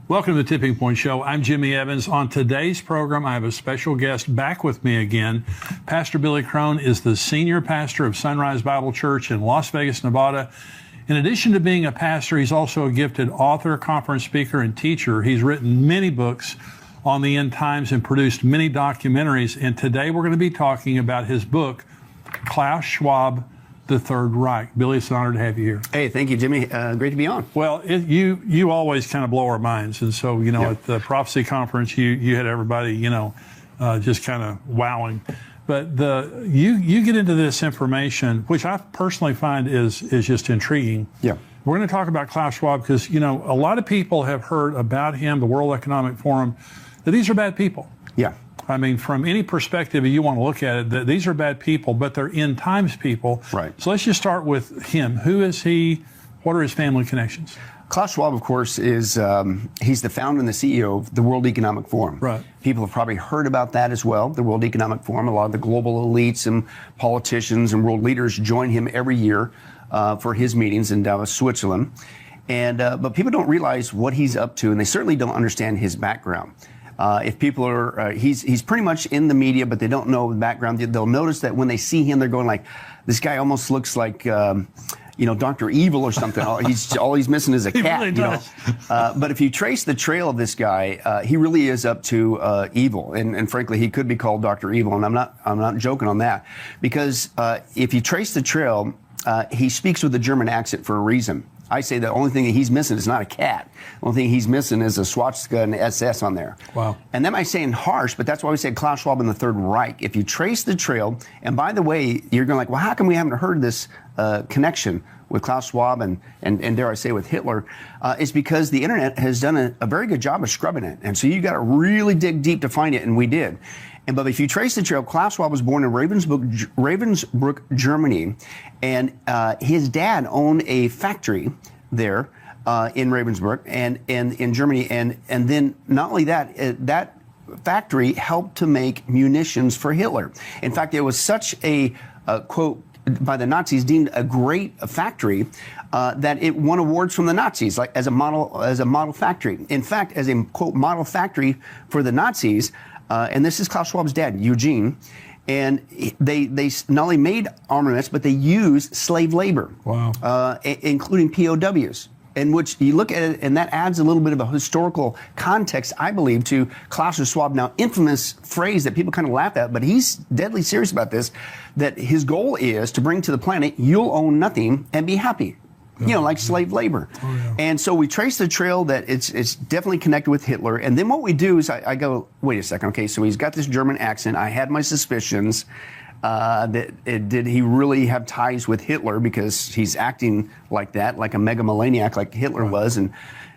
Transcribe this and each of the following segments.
Welcome to the Tipping Point Show. I'm Jimmy Evans. On today's program, I have a special guest back with me again. Pastor Billy Crone is the senior pastor of Sunrise Bible Church in Las Vegas, Nevada. In addition to being a pastor, he's also a gifted author, conference speaker, and teacher. He's written many books on the end times and produced many documentaries. And today we're going to be talking about his book, Klaus Schwab, The Third Reich. Billy, it's an honor to have you here. Hey, thank you, Jimmy. Great to be on. Well, you always kind of blow our minds. And so, at the Prophecy Conference, you had everybody, just kind of wowing. But you get into this information, which I personally find is just intriguing. Yeah. We're going to talk about Klaus Schwab because, a lot of people have heard about him, the World Economic Forum, that these are bad people. Yeah. I mean, from any perspective you want to look at it, that these are bad people, but they're end times people. Right. So let's just start with him. Who is he? What are his family connections? Klaus Schwab, of course, is he's the founder and the CEO of the World Economic Forum. Right. People have probably heard about that as well, the World Economic Forum. A lot of the global elites and politicians and world leaders join him every year for his meetings in Davos, Switzerland. And but people don't realize what he's up to, and they certainly don't understand his background. If people are, he's pretty much in the media, but they don't know the background. They'll notice that when they see him, they're going like, this guy almost looks like, Dr. Evil or something. All he's missing is a cat. He really does. But if you trace the trail of this guy, he really is up to evil, and frankly, he could be called Dr. Evil. And I'm not joking on that, because if you trace the trail, he speaks with a German accent for a reason. I say the only thing that he's missing is not a cat. The only thing he's missing is a swastika and SS on there. Wow. And that might seem harsh, but that's why we say Klaus Schwab in the Third Reich. If you trace the trail, and by the way, you're going like, well, how come we haven't heard this connection with Klaus Schwab and dare I say with Hitler? It's because the internet has done a very good job of scrubbing it. And so you got to really dig deep to find it, and we did. But if you trace the trail, Klaus Schwab was born in Ravensbrück, Germany, and his dad owned a factory there in Ravensbrück and in Germany, and then not only that, that factory helped to make munitions for Hitler. In fact, it was such a quote by the Nazis deemed a great factory that it won awards from the Nazis, like as a model factory. In fact, as a quote model factory for the Nazis. And this is Klaus Schwab's dad, Eugene, and they not only made armaments, but they used slave labor, wow, including POWs, in which you look at it, and that adds a little bit of a historical context, I believe, to Klaus Schwab, now infamous phrase that people kind of laugh at, but he's deadly serious about this, that his goal is to bring to the planet, you'll own nothing and be happy. Like slave labor. Oh, yeah. And so we trace the trail that it's definitely connected with Hitler. And then what we do is I go, wait a second, okay, so he's got this German accent. I had my suspicions did he really have ties with Hitler, because he's acting like that, like a megalomaniac like Hitler was, and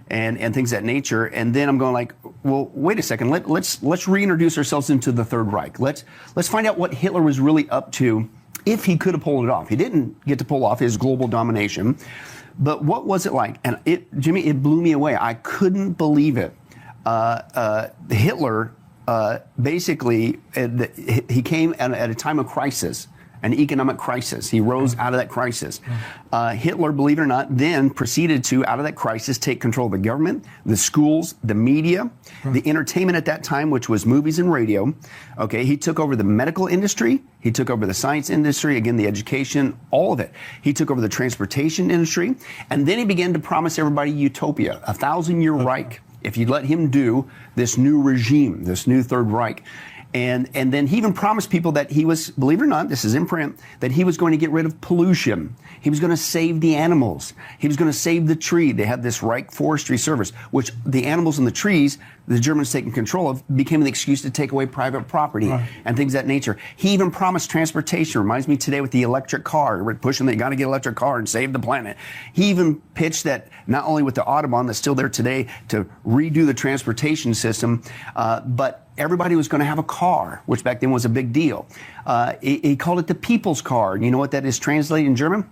things of that nature. And then I'm going like, well, wait a second, let's reintroduce ourselves into the Third Reich. Let's find out what Hitler was really up to, if he could have pulled it off. He didn't get to pull off his global domination. But what was it like? And Jimmy, it blew me away. I couldn't believe it. Hitler, basically, he came at a time of crisis, an economic crisis. He rose out of that crisis. Hitler, believe it or not, then proceeded to, out of that crisis, take control of the government, the schools, the media, the entertainment at that time, which was movies and radio. Okay, he took over the medical industry. He took over the science industry, again, the education, all of it. He took over the transportation industry. And then he began to promise everybody utopia, a 1,000-year Reich, if you'd let him do this new regime, this new Third Reich. And then he even promised people that he was, believe it or not, this is in print, that he was going to get rid of pollution. He was going to save the animals. He was going to save the tree. They had this Reich Forestry Service, which the animals and the trees, the Germans taking control of, became an excuse to take away private property and things of that nature. He even promised transportation. Reminds me today with the electric car. We're pushing that you got to get an electric car and save the planet. He even pitched that not only with the Autobahn that's still there today to redo the transportation system, but everybody was going to have a car, which back then was a big deal. He called it the people's car. And you know what that is translated in German?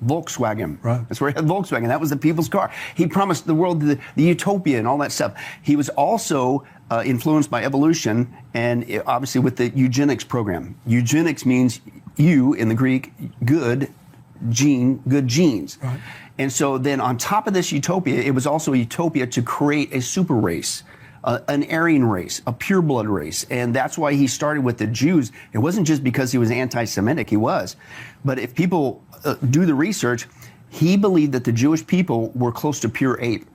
Volkswagen. Right. That's where he had Volkswagen. That was the people's car. He promised the world the utopia and all that stuff. He was also influenced by evolution and obviously with the eugenics program. Eugenics means you, in the Greek, good, good genes. Right. And so then on top of this utopia, it was also a utopia to create a super race, an Aryan race, a pureblood race. And that's why he started with the Jews. It wasn't just because he was anti-Semitic, he was. But if people do the research, he believed that the Jewish people were close to pure ape.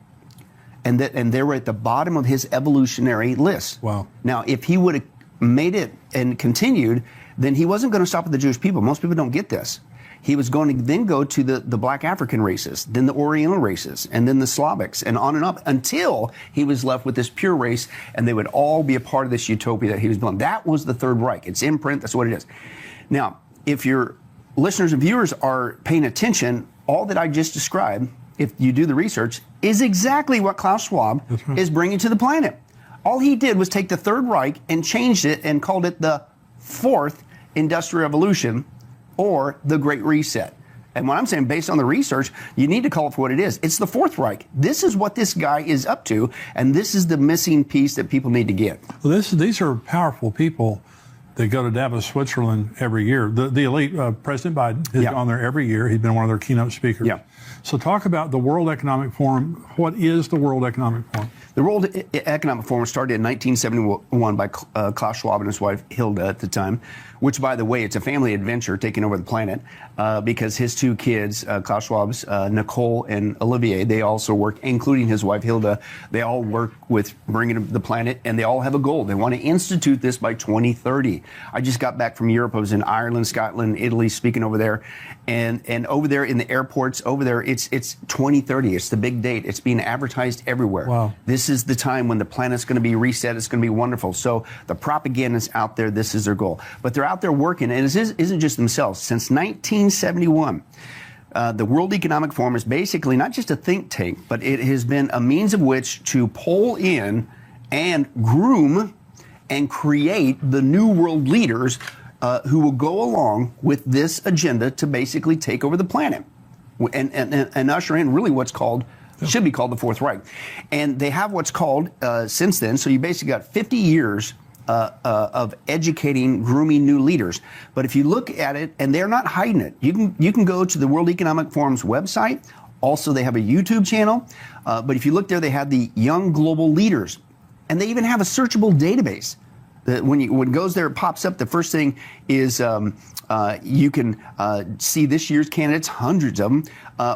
And they were at the bottom of his evolutionary list. Wow. Now, if he would have made it and continued, then he wasn't going to stop at the Jewish people. Most people don't get this. He was going to then go to the black African races, then the Oriental races, and then the Slavics, and on and up until he was left with this pure race, and they would all be a part of this utopia that he was building. That was the Third Reich. It's in print. That's what it is. Now, if your listeners and viewers are paying attention, all that I just described, if you do the research, is exactly what Klaus Schwab is bringing to the planet. All he did was take the Third Reich and changed it and called it the Fourth Industrial Revolution, or the Great Reset. And what I'm saying, based on the research, you need to call it for what it is. It's the Fourth Reich. This is what this guy is up to, and this is the missing piece that people need to get. Well, these are powerful people that go to Davos, Switzerland every year. The elite, President Biden has gone there every year. He's been one of their keynote speakers. Yeah. So talk about the World Economic Forum. What is the World Economic Forum? The World Economic Forum started in 1971 by Klaus Schwab and his wife Hilda at the time, which, by the way, it's a family adventure taking over the planet because his two kids, Klaus Schwab's Nicole and Olivier, they also work, including his wife Hilda, they all work with bringing the planet, and they all have a goal. They want to institute this by 2030. I just got back from Europe. I was in Ireland, Scotland, Italy, speaking over there. And over there in the airports, over there, it's 2030. It's the big date. It's being advertised everywhere. Wow. This is the time when the planet's going to be reset. It's going to be wonderful. So the propaganda's out there. This is their goal. But they're out there working, and it isn't just themselves. Since 1971, the World Economic Forum is basically not just a think tank, but it has been a means of which to poll in and groom and create the new world leaders who will go along with this agenda to basically take over the planet and usher in really what's called, should be called the Fourth Reich. And they have what's called, since then, so you basically got 50 years of educating, grooming new leaders. But if you look at it, and they're not hiding it, you can go to the World Economic Forum's website. Also, they have a YouTube channel. But if you look there, they have the Young Global Leaders. And they even have a searchable database. When it goes there, it pops up. The first thing is you can see this year's candidates, hundreds of them,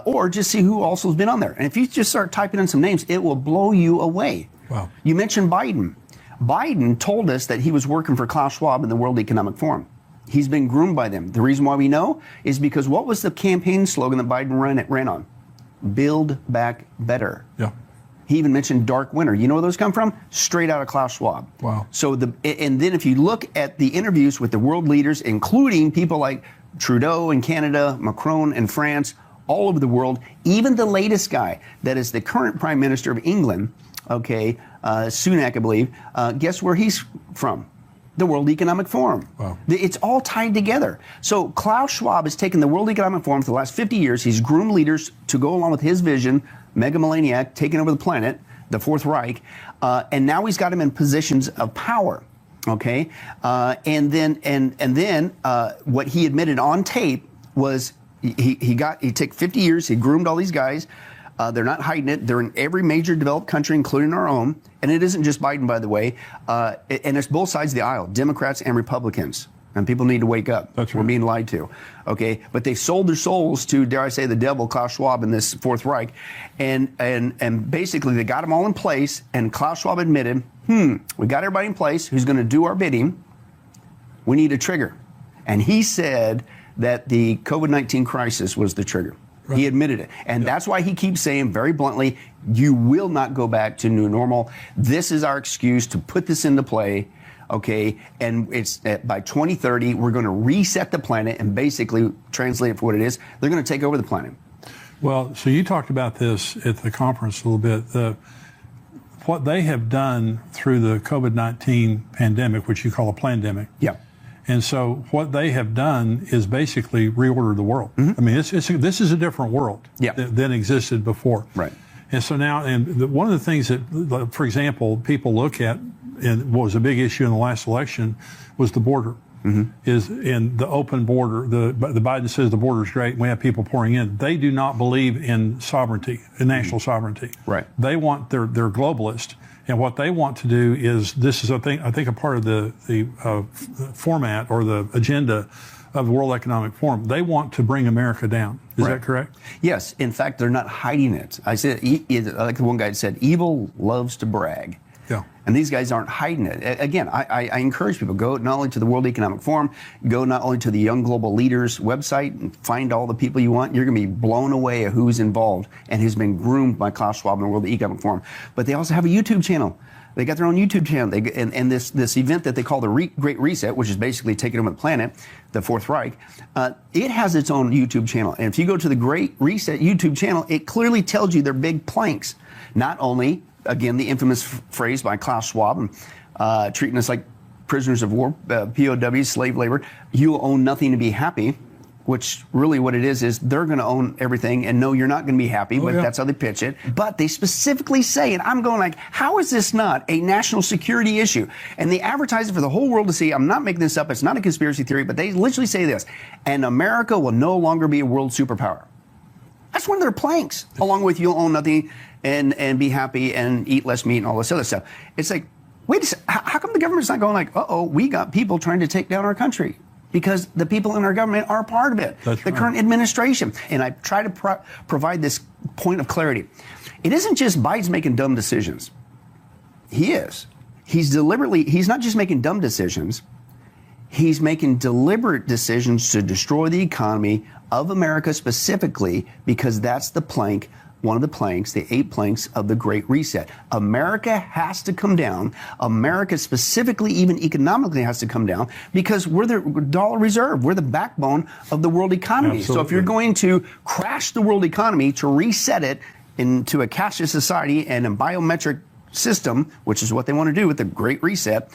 or just see who also has been on there. And if you just start typing in some names, it will blow you away. Wow. You mentioned Biden. Biden told us that he was working for Klaus Schwab in the World Economic Forum. He's been groomed by them. The reason why we know is because what was the campaign slogan that Biden ran on? Build back better. Yeah. He even mentioned dark winter. You know where those come from? Straight out of Klaus Schwab. Wow. So and then if you look at the interviews with the world leaders, including people like Trudeau in Canada, Macron in France, all over the world, even the latest guy that is the current Prime Minister of England, Sunak, I believe, guess where he's from? The World Economic Forum. Wow. It's all tied together. So Klaus Schwab has taken the World Economic Forum for the last 50 years. He's groomed leaders to go along with his vision, megamaniac, taking over the planet, the Fourth Reich, and now he's got them in positions of power. Okay, and then what he admitted on tape was he took 50 years. He groomed all these guys. They're not hiding it. They're in every major developed country, including our own. And it isn't just Biden, by the way. And it's both sides of the aisle, Democrats and Republicans. And people need to wake up. That's right. We're being lied to. Okay, but they sold their souls to, dare I say, the devil, Klaus Schwab, in this Fourth Reich, and basically they got them all in place. And Klaus Schwab admitted, we got everybody in place who's going to do our bidding. We need a trigger, and he said that the COVID-19 crisis was the trigger. Right. He admitted it, and that's why he keeps saying very bluntly, "You will not go back to new normal. This is our excuse to put this into play." Okay, and it's by 2030, we're going to reset the planet and basically translate it for what it is. They're going to take over the planet. Well, so you talked about this at the conference a little bit. What they have done through the COVID-19 pandemic, which you call a plandemic. Yeah. And so what they have done is basically reorder the world. Mm-hmm. I mean, this is a different world than existed before. Right. And so now, one of the things that, for example, people look at, and what was a big issue in the last election, was the border. is in the open border. The Biden says the border is great and we have people pouring in. They do not believe in sovereignty, in national sovereignty. Right. They want, they're globalist. And what they want to do is, this is, I think a part of the format or the agenda of the World Economic Forum. They want to bring America down. Is that correct? Yes. In fact, they're not hiding it. I said, like the one guy said, evil loves to brag. Yeah. And these guys aren't hiding it. Again, I encourage people, go not only to the World Economic Forum, go not only to the Young Global Leaders website and find all the people you want. You're going to be blown away at who's involved and who's been groomed by Klaus Schwab and the World Economic Forum. But they also have a YouTube channel. They got their own YouTube channel. And this event that they call the Great Reset, which is basically taking over the planet, the Fourth Reich, it has its own YouTube channel. And if you go to the Great Reset YouTube channel, it clearly tells you their big planks. Not only, again, the infamous phrase by Klaus Schwab, treating us like prisoners of war, POWs, slave labor, you'll own nothing to be happy, which really what it is they're going to own everything, and no, you're not going to be happy, but that's how they pitch it. But they specifically say, and I'm going like, how is this not a national security issue? And they advertise it for the whole world to see. I'm not making this up. It's not a conspiracy theory, but they literally say this, and America will no longer be a world superpower. That's one of their planks, along with you'll own nothing and be happy and eat less meat and all this other stuff. It's like, wait a second, how come the government's not going like, uh-oh, we got people trying to take down our country? Because the people in our government are part of it, the current administration. And I try to provide this point of clarity. It isn't just Biden's making dumb decisions. He is. He's not just making dumb decisions, he's making deliberate decisions to destroy the economy of America specifically, because that's the plank, one of the planks, the 8 planks of the Great Reset. America has to come down. America specifically, even economically, has to come down because we're the dollar reserve. We're the backbone of the world economy. Absolutely. So if you're going to crash the world economy to reset it into a cashless society and a biometric system, which is what they want to do with the Great Reset,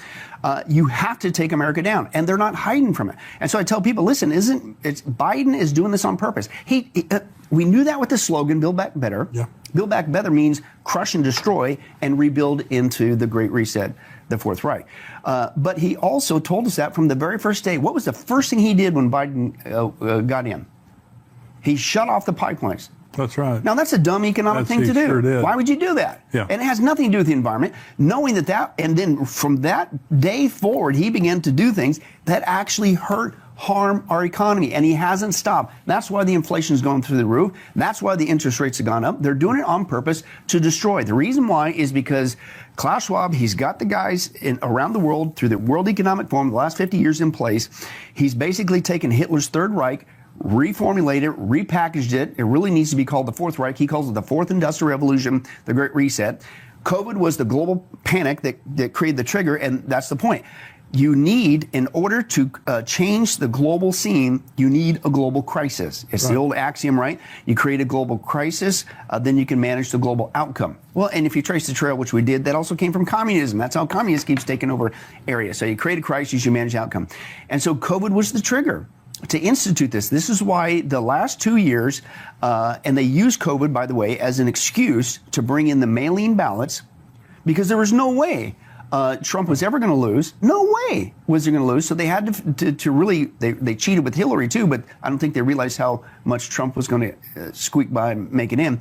you have to take America down, and they're not hiding from it. And so I tell people, listen, Biden is doing this on purpose. We knew that with the slogan, Build Back Better. Yeah. Build Back Better means crush and destroy and rebuild into the Great Reset, the Fourth Reich. But he also told us that from the very first day. What was the first thing he did when Biden got in? He shut off the pipelines. That's right. Now, that's a dumb economic thing to do. Sure did. Why would you do that? Yeah. And it has nothing to do with the environment. Knowing that, and then from that day forward, he began to do things that actually harm our economy, and he hasn't stopped. That's why the inflation's gone through the roof. That's why the interest rates have gone up. They're doing it on purpose to destroy. The reason why is because Klaus Schwab, he's got the guys around the world through the World Economic Forum the last 50 years in place. He's basically taken Hitler's Third Reich, reformulated it, repackaged it. It really needs to be called the Fourth Reich. He calls it the Fourth Industrial Revolution, the Great Reset. COVID was the global panic that created the trigger, and that's the point. You need, in order to change the global scene, you need a global crisis. It's the old axiom, right? You create a global crisis, then you can manage the global outcome. Well, and if you trace the trail, which we did, that also came from communism. That's how communism keeps taking over areas. So you create a crisis, you manage outcome. And so COVID was the trigger to institute this. This is why the last 2 years, and they used COVID, by the way, as an excuse to bring in the mail-in ballots, because there was no way Trump was ever going to lose. No way was he going to lose. So they had to really, they cheated with Hillary too, but I don't think they realized how much Trump was going to squeak by and make it in.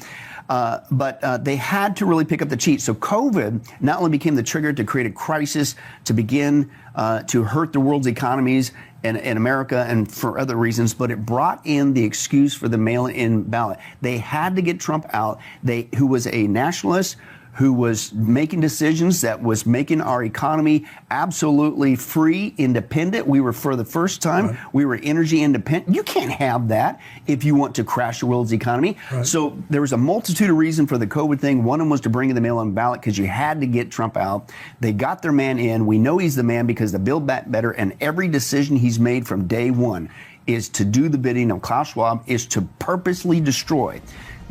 But they had to really pick up the cheat. So COVID not only became the trigger to create a crisis, to begin to hurt the world's economies and America and for other reasons, but it brought in the excuse for the mail-in ballot. They had to get Trump out, who was a nationalist, who was making decisions that was making our economy absolutely free, independent. We were, for the first time, we were energy independent. You can't have that if you want to crash the world's economy. So there was a multitude of reasons for the COVID thing. One of them was to bring in the mail-in ballot because you had to get Trump out. They got their man in. We know he's the man because the Build Back Better, and every decision he's made from day one is to do the bidding of Klaus Schwab, is to purposely destroy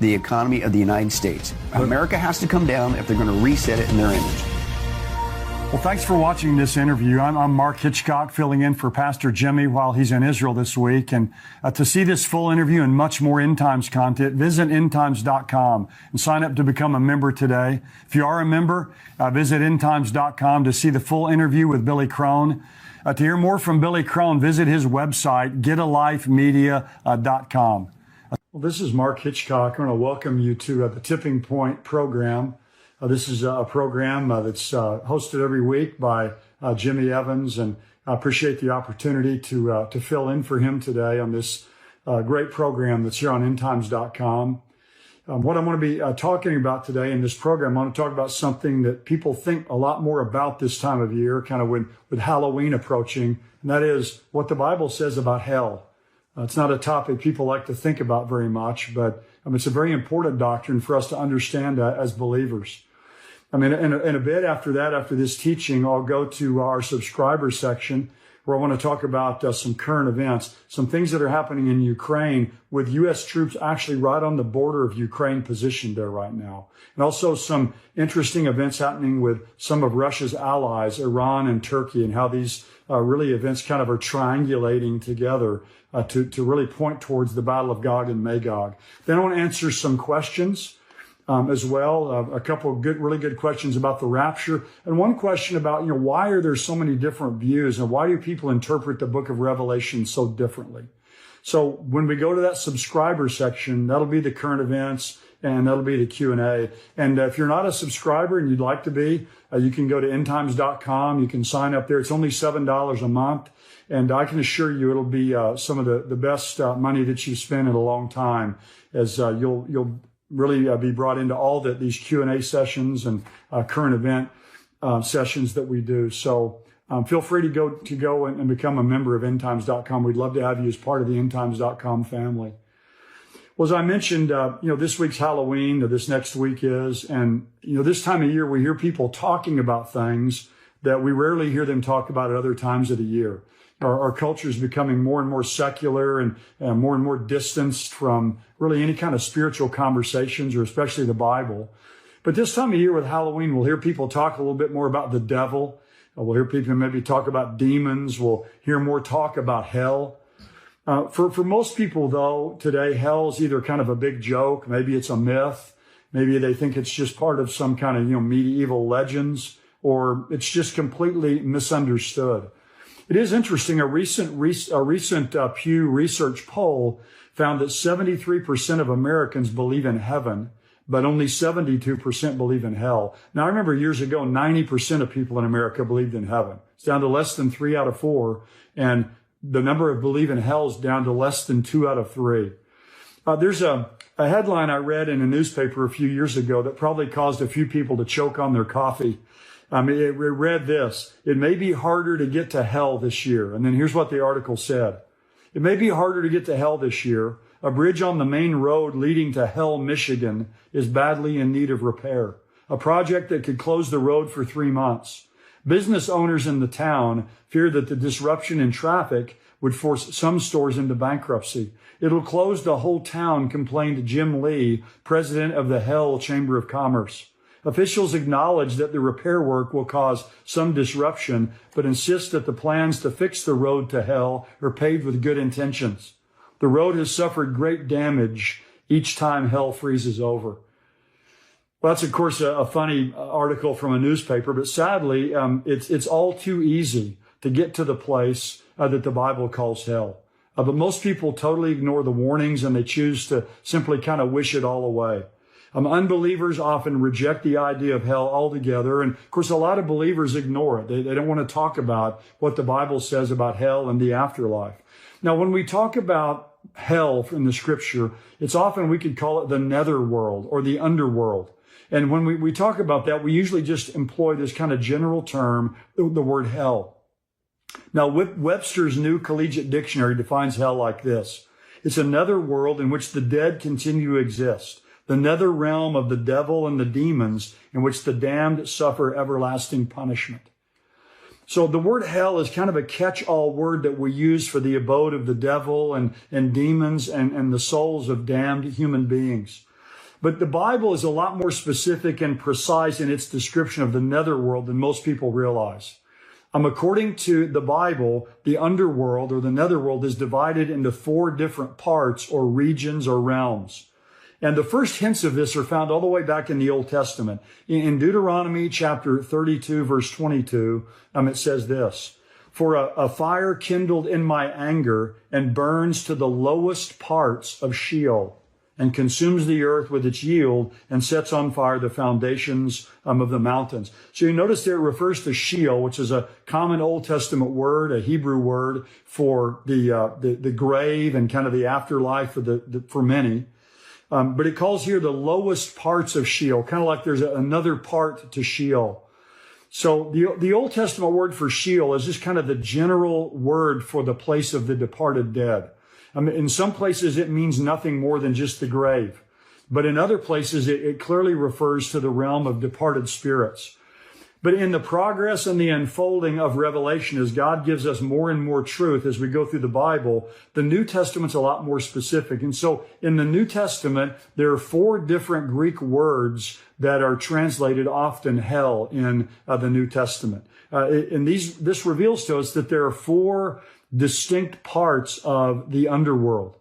the economy of the United States. America has to come down if they're going to reset it in their image. Well, thanks for watching this interview. I'm Mark Hitchcock, filling in for Pastor Jimmy while he's in Israel this week. And to see this full interview and much more End Times content, visit endtimes.com and sign up to become a member today. If you are a member, visit endtimes.com to see the full interview with Billy Crone. To hear more from Billy Crone, visit his website, getalifemedia.com. Well, this is Mark Hitchcock. I want to welcome you to the Tipping Point program. This is a program that's hosted every week by Jimmy Evans, and I appreciate the opportunity to fill in for him today on this great program that's here on endtimes.com. What I'm going to be talking about today in this program, I want to talk about something that people think a lot more about this time of year, kind of with Halloween approaching, and that is what the Bible says about hell. It's not a topic people like to think about very much, but it's a very important doctrine for us to understand as believers. In a bit after that, after this teaching, I'll go to our subscriber section where I want to talk about some current events, some things that are happening in Ukraine with U.S. troops actually right on the border of Ukraine positioned there right now. And also some interesting events happening with some of Russia's allies, Iran and Turkey, and how these really events kind of are triangulating together to really point towards the battle of Gog and Magog. Then I want to answer some questions as well. A couple of really good questions about the rapture, and one question about, why are there so many different views, and why do people interpret the book of Revelation so differently? So when we go to that subscriber section, that'll be the current events, and that'll be the Q&A. And if you're not a subscriber and you'd like to be, you can go to endtimes.com. You can sign up there. It's only $7 a month. And I can assure you it'll be some of the best money that you've spent in a long time, as you'll really be brought into all these Q&A sessions and current event sessions that we do. So feel free to go and become a member of endtimes.com. We'd love to have you as part of the endtimes.com family. Well, as I mentioned, this week's Halloween, this next week is, and, this time of year we hear people talking about things that we rarely hear them talk about at other times of the year. Our culture is becoming more and more secular and more distanced from really any kind of spiritual conversations, or especially the Bible. But this time of year with Halloween, we'll hear people talk a little bit more about the devil. We'll hear people maybe talk about demons. We'll hear more talk about hell. For most people, though, today, hell is either kind of a big joke. Maybe it's a myth. Maybe they think it's just part of some kind of, medieval legends, or it's just completely misunderstood. It is interesting. A recent Pew Research poll found that 73% of Americans believe in heaven, but only 72% believe in hell. Now, I remember years ago, 90% of people in America believed in heaven. It's down to less than 3 out of 4. And the number of believe in hell is down to less than 2 out of 3. There's a headline I read in a newspaper a few years ago that probably caused a few people to choke on their coffee. It read this: it may be harder to get to hell this year. And then here's what the article said. It may be harder to get to hell this year. A bridge on the main road leading to Hell, Michigan is badly in need of repair. A project that could close the road for 3 months. Business owners in the town fear that the disruption in traffic would force some stores into bankruptcy. It'll close the whole town, complained Jim Lee, president of the Hell Chamber of Commerce. Officials acknowledge that the repair work will cause some disruption, but insist that the plans to fix the road to hell are paved with good intentions. The road has suffered great damage each time hell freezes over. Well, that's, of course, a funny article from a newspaper, but sadly, it's all too easy to get to the place that the Bible calls hell. But most people totally ignore the warnings, and they choose to simply kind of wish it all away. Unbelievers often reject the idea of hell altogether. And of course, a lot of believers ignore it. They don't want to talk about what the Bible says about hell and the afterlife. Now, when we talk about hell in the scripture, it's often, we could call it the netherworld or the underworld. And when we talk about that, we usually just employ this kind of general term, the word hell. Now, Webster's New Collegiate Dictionary defines hell like this: it's another world in which the dead continue to exist, the nether realm of the devil and the demons, in which the damned suffer everlasting punishment. So the word hell is kind of a catch-all word that we use for the abode of the devil and demons and the souls of damned human beings. But the Bible is a lot more specific and precise in its description of the netherworld than most people realize. According to the Bible, the underworld or the netherworld is divided into 4 different parts or regions or realms. And the first hints of this are found all the way back in the Old Testament. In Deuteronomy chapter 32, verse 22, it says this, "For a fire kindled in my anger and burns to the lowest parts of Sheol, and consumes the earth with its yield and sets on fire the foundations of the mountains." So you notice there it refers to Sheol, which is a common Old Testament word, a Hebrew word for the grave and kind of the afterlife for many. But it calls here the lowest parts of Sheol, kind of like there's another part to Sheol. So the Old Testament word for Sheol is just kind of the general word for the place of the departed dead. In some places, it means nothing more than just the grave. But in other places, it clearly refers to the realm of departed spirits. But in the progress and the unfolding of Revelation, as God gives us more and more truth as we go through the Bible, the New Testament's a lot more specific. And so in the New Testament, there are 4 different Greek words that are translated often hell in the New Testament. And this reveals to us that there are 4 distinct parts of the underworld.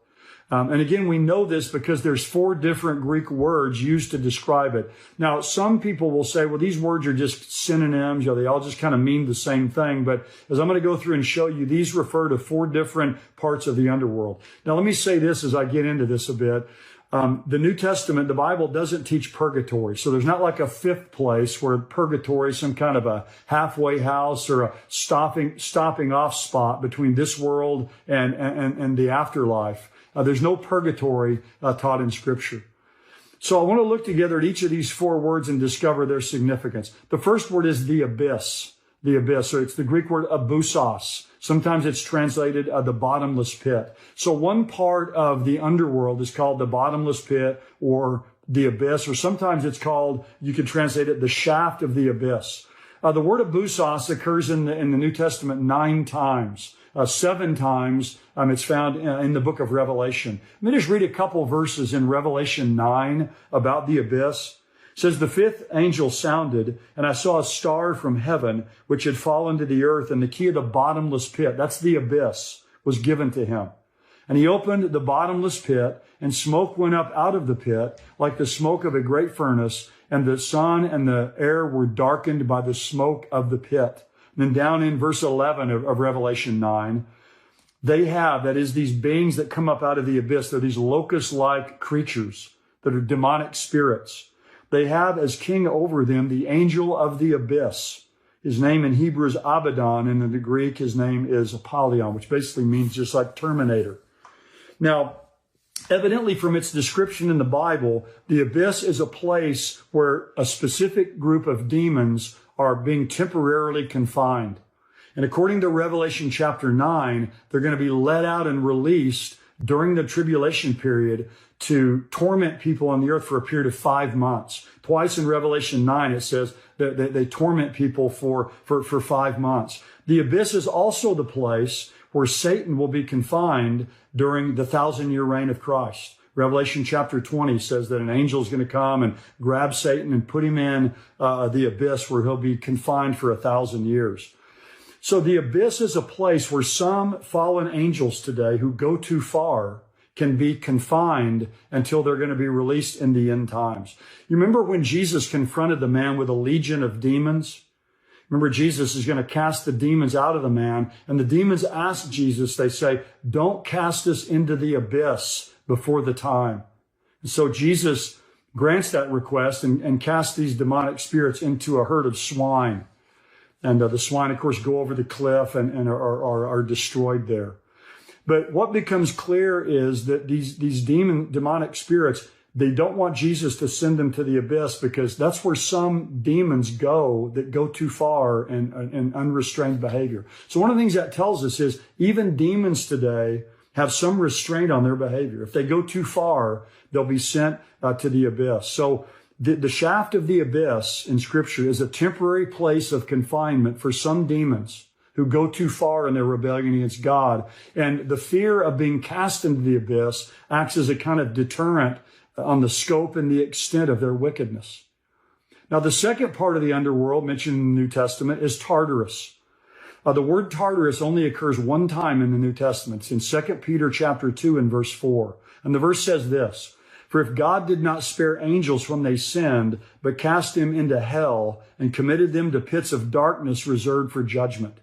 And again, we know this because there's 4 different Greek words used to describe it. Now, some people will say, well, these words are just synonyms. They all just kind of mean the same thing. But as I'm going to go through and show you, these refer to 4 different parts of the underworld. Now, let me say this as I get into this a bit. The New Testament, the Bible doesn't teach purgatory. So there's not like a 5th place where purgatory is some kind of a halfway house or a stopping off spot between this world and the afterlife. There's no purgatory taught in Scripture. So I want to look together at each of these 4 words and discover their significance. The first word is the abyss. The abyss, so it's the Greek word abyssos. Sometimes it's translated the bottomless pit. So one part of the underworld is called the bottomless pit or the abyss, or sometimes it's called, you could translate it, the shaft of the abyss. The word abyssos occurs in the New Testament 9 times. 7 times it's found in the book of Revelation. Let me just read a couple verses in Revelation 9 about the abyss. It says, "The 5th angel sounded, and I saw a star from heaven, which had fallen to the earth, and the key of the bottomless pit," that's the abyss, "was given to him. And he opened the bottomless pit, and smoke went up out of the pit, like the smoke of a great furnace, and the sun and the air were darkened by the smoke of the pit." And then down in verse 11 of Revelation 9, they have, that is, these beings that come up out of the abyss, they're these locust-like creatures that are demonic spirits. They have as king over them the angel of the abyss. His name in Hebrew is Abaddon, and in the Greek, his name is Apollyon, which basically means just like Terminator. Now, evidently from its description in the Bible, the abyss is a place where a specific group of demons are being temporarily confined. And according to Revelation chapter 9, they're going to be let out and released during the tribulation period to torment people on the earth for a period of 5 months. Twice in Revelation 9, it says that they torment people for 5 months. The abyss is also the place where Satan will be confined during the 1,000-year reign of Christ. Revelation chapter 20 says that an angel is going to come and grab Satan and put him in the abyss where he'll be confined for 1,000 years. So the abyss is a place where some fallen angels today who go too far can be confined until they're going to be released in the end times. You remember when Jesus confronted the man with a legion of demons? Remember, Jesus is going to cast the demons out of the man, and the demons ask Jesus, they say, "Don't cast us into the abyss before the time." And so Jesus grants that request and casts these demonic spirits into a herd of swine. And the swine, of course, go over the cliff and are destroyed there. But what becomes clear is that these demonic spirits, they don't want Jesus to send them to the abyss because that's where some demons go that go too far in unrestrained behavior. So one of the things that tells us is even demons today have some restraint on their behavior. If they go too far, they'll be sent to the abyss. So the shaft of the abyss in Scripture is a temporary place of confinement for some demons who go too far in their rebellion against God. And the fear of being cast into the abyss acts as a kind of deterrent on the scope and the extent of their wickedness. Now, the second part of the underworld mentioned in the New Testament is Tartarus. The word Tartarus only occurs one time in the New Testament. It's in 2 Peter chapter 2 and verse 4. And the verse says this, "For if God did not spare angels when they sinned, but cast them into hell and committed them to pits of darkness reserved for judgment."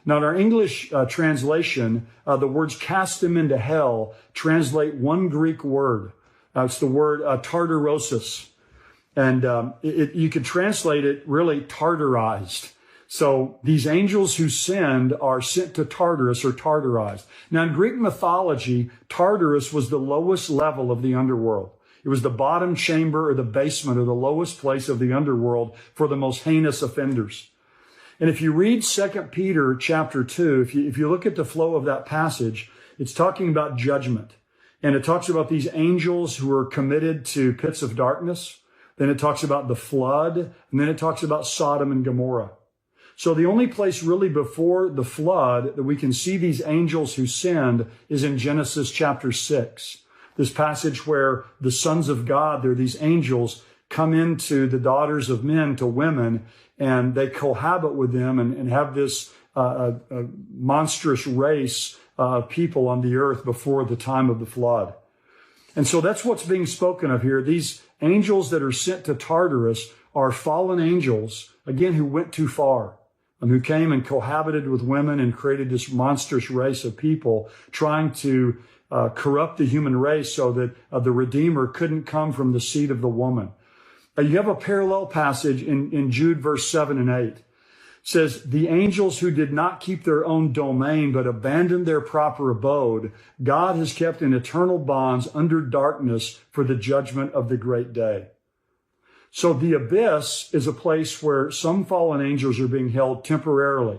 Now, in our English translation, the words "cast them into hell" translate one Greek word. It's the word tartarosis. And you could translate it really tartarized. So these angels who sinned are sent to Tartarus or tartarized. Now, in Greek mythology, Tartarus was the lowest level of the underworld. It was the bottom chamber or the basement or the lowest place of the underworld for the most heinous offenders. And if you read 2 Peter chapter 2, if you look at the flow of that passage, it's talking about judgment. And it talks about these angels who are committed to pits of darkness. Then it talks about the flood. And then it talks about Sodom and Gomorrah. So the only place really before the flood that we can see these angels who sinned is in Genesis chapter 6. This passage where the sons of God, they're these angels, come into the daughters of men, to women, and they cohabit with them and have this monstrous race of people on the earth before the time of the flood. And so that's what's being spoken of here. These angels that are sent to Tartarus are fallen angels, again, who went too far, and who came and cohabited with women and created this monstrous race of people trying to corrupt the human race so that the Redeemer couldn't come from the seed of the woman. You have a parallel passage in Jude verse 7 and 8. It says, "The angels who did not keep their own domain but abandoned their proper abode, God has kept in eternal bonds under darkness for the judgment of the great day." So the abyss is a place where some fallen angels are being held temporarily.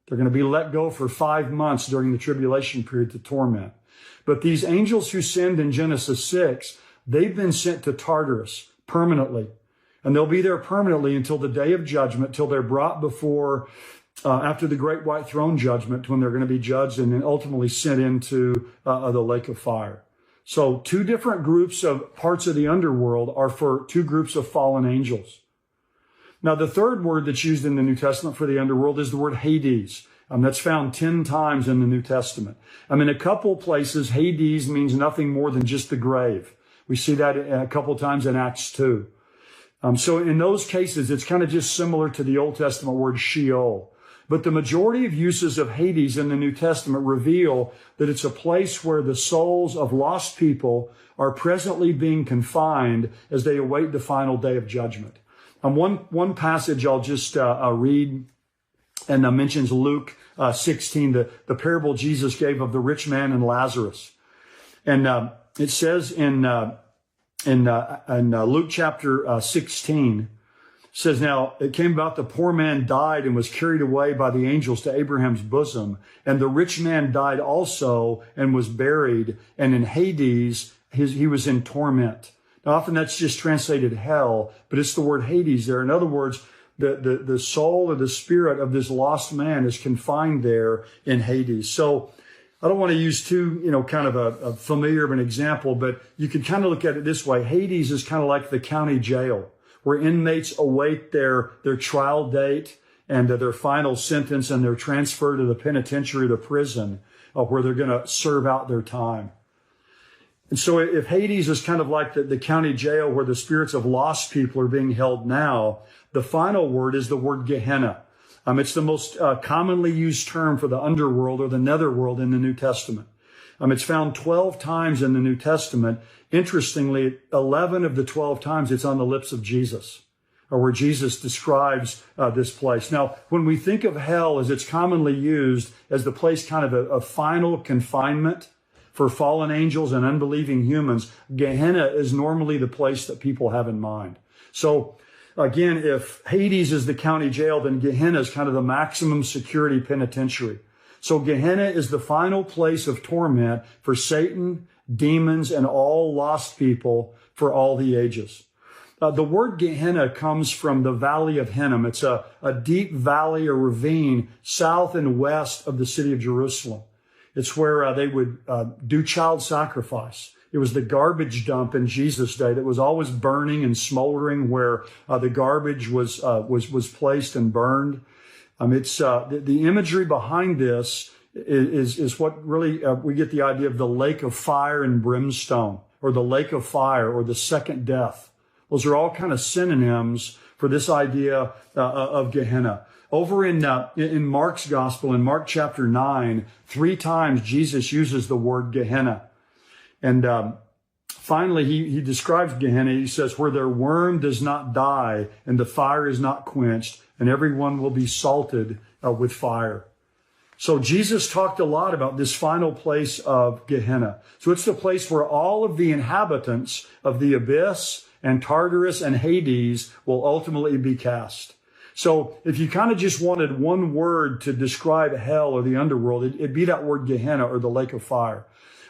They're going to be let go for 5 months during the tribulation period to torment. But these angels who sinned in Genesis 6, they've been sent to Tartarus permanently. And they'll be there permanently until the day of judgment, till they're brought before, after the great white throne judgment, when they're going to be judged and then ultimately sent into the lake of fire. So 2 different groups of parts of the underworld are for 2 groups of fallen angels. Now, the third word that's used in the New Testament for the underworld is the word Hades. That's found 10 times in the New Testament. In a couple places, Hades means nothing more than just the grave. We see that a couple times in Acts 2. So in those cases, it's kind of just similar to the Old Testament word Sheol. But the majority of uses of Hades in the New Testament reveal that it's a place where the souls of lost people are presently being confined as they await the final day of judgment. One passage I'll just read and mentions Luke 16, the parable Jesus gave of the rich man and Lazarus. And it says in Luke chapter 16, says, "Now it came about the poor man died and was carried away by the angels to Abraham's bosom. And the rich man died also and was buried. And in Hades, he was in torment." Now, often that's just translated hell, but it's the word Hades there. In other words, the soul or the spirit of this lost man is confined there in Hades. So I don't want to use kind of a familiar of an example, but you can kind of look at it this way. Hades is kind of like the county jail, where inmates await their trial date and their final sentence, and they're transferred to the penitentiary, the prison, where they're going to serve out their time. And so if Hades is kind of like the county jail where the spirits of lost people are being held now, the final word is the word Gehenna. It's the most commonly used term for the underworld or the netherworld in the New Testament. It's found 12 times in the New Testament. Interestingly, 11 of the 12 times it's on the lips of Jesus, or where Jesus describes this place. Now, when we think of hell as it's commonly used as the place kind of a final confinement for fallen angels and unbelieving humans, Gehenna is normally the place that people have in mind. So again, if Hades is the county jail, then Gehenna is kind of the maximum security penitentiary. So Gehenna is the final place of torment for Satan, demons, and all lost people for all the ages. The word Gehenna comes from the Valley of Hinnom. It's a deep valley or ravine south and west of the city of Jerusalem. It's where they would do child sacrifice. the garbage dump in Jesus' day that was always burning and smoldering, where the garbage was placed and burned. It's the imagery behind this is what really we get the idea of the lake of fire and brimstone, or the lake of fire, or the second death. Those are all kind of synonyms for this idea of Gehenna. Over in Mark's gospel, in Mark chapter 9, 3 times Jesus uses the word Gehenna. And finally, he describes Gehenna. He says, where their worm does not die and the fire is not quenched, and everyone will be salted with fire. So Jesus talked a lot about this final place of Gehenna. So it's the place where all of the inhabitants of the abyss and Tartarus and Hades will ultimately be cast. So if you kind of just wanted one word to describe hell or the underworld, it'd be that word Gehenna, or the lake of fire.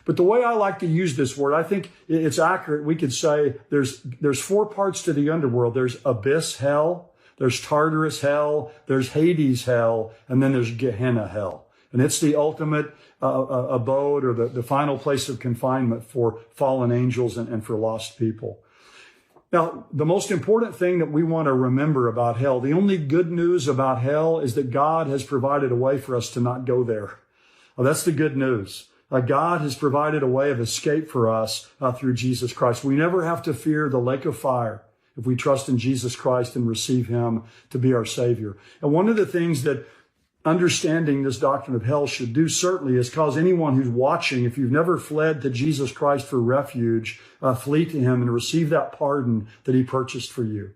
But the way I like to use this word, I think it's accurate. We could say there's 4 parts to the underworld. There's abyss hell, there's Tartarus hell, there's Hades hell, and then there's Gehenna hell. And it's the ultimate abode, or the final place of confinement for fallen angels and for lost people. Now, the most important thing that we want to remember about hell, the only good news about hell, is that God has provided a way for us to not go there. Well, that's the good news. God has provided a way of escape for us through Jesus Christ. We never have to fear the lake of fire if we trust in Jesus Christ and receive him to be our Savior. And one of the things that understanding this doctrine of hell should do, certainly, is cause anyone who's watching, if you've never fled to Jesus Christ for refuge, flee to him and receive that pardon that he purchased for you.